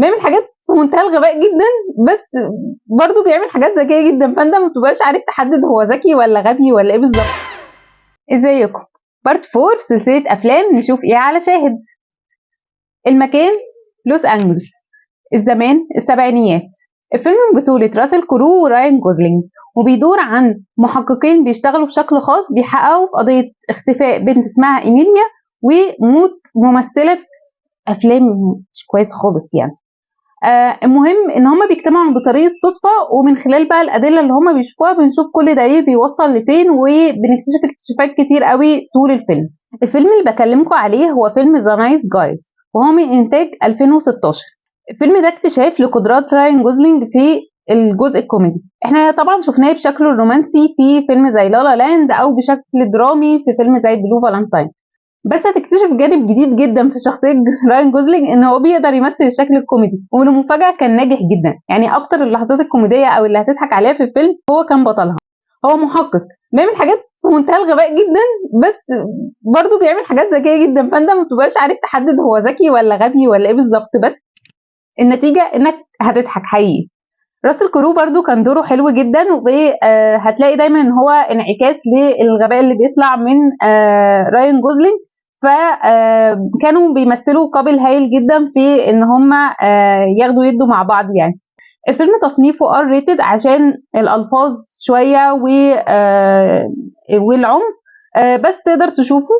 بيعمل حاجات في منتهى الغباء جدا، بس برضه بيعمل حاجات ذكيه جدا، فانت ما بتبقاش عارف تحدد هو ذكي ولا غبي ولا ايه بالظبط. ازيكم؟ بارت 4 سلسله افلام نشوف ايه على شاهد. المكان لوس انجلوس. الزمان السبعينيات. الفيلم من بطولة راسل كرو وراين جوزلينج، وبيدور عن محققين بيشتغلوا بشكل خاص بيحققوا في قضية اختفاء بنت اسمها إيميليا وموت ممثلة أفلام مش كويس خالص يعني. المهم إن هما بيجتمعوا بطريق الصدفة، ومن خلال بقى الأدلة اللي هما بيشوفوها بنشوف كل دليل بيوصل لفين، وبنكتشف اكتشافات كتير قوي طول الفيلم. الفيلم اللي بكلمكم عليه هو فيلم ذا نايس جايز، وهو من إنتاج 2016. الفيلم ده اكتشاف لقدرات راين جوزلينج في الجزء الكوميدي. احنا طبعا شفناه بشكله الرومانسي في فيلم زي لالا لاند، او بشكل درامي في فيلم زي بلو فالنتاين، بس هتكتشف جانب جديد جدا في شخصيه راين جوزلينج، ان هو بيقدر يمثل الشكل الكوميدي، ولمفاجاه كان ناجح جدا. يعني اكتر اللحظات الكوميديه او اللي هتضحك عليها في الفيلم هو كان بطلها. هو محقق بيعمل حاجات في منتهى الغباء جدا، بس برضه بيعمل حاجات ذكيه جدا، فانت ما بتبقاش عارف تحدد هو ذكي ولا غبي ولا ايه بالظبط، بس النتيجة انك هتضحك حقيقي. راسل كرو برضو كان دوره حلو جدا، وهتلاقي دايما ان هو انعكاس للغباء اللي بيطلع من راين جوزلينج، فكانوا بيمثلوا قابل هايل جدا في ان هم ياخدوا يدوا مع بعض يعني. الفيلم تصنيفه ار ريتد عشان الالفاظ شويه والعنف، بس تقدر تشوفه،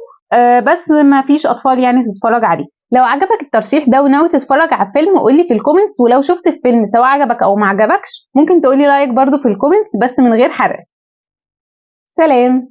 بس ما فيش اطفال يعني تتفرج عليه. لو عجبك الترشيح ده وناوي تتفرج على الفيلم قولي في الكومنتس، ولو شفت الفيلم سواء عجبك او ما عجبكش ممكن تقولي رايك برضو في الكومنتس بس من غير حرق. سلام.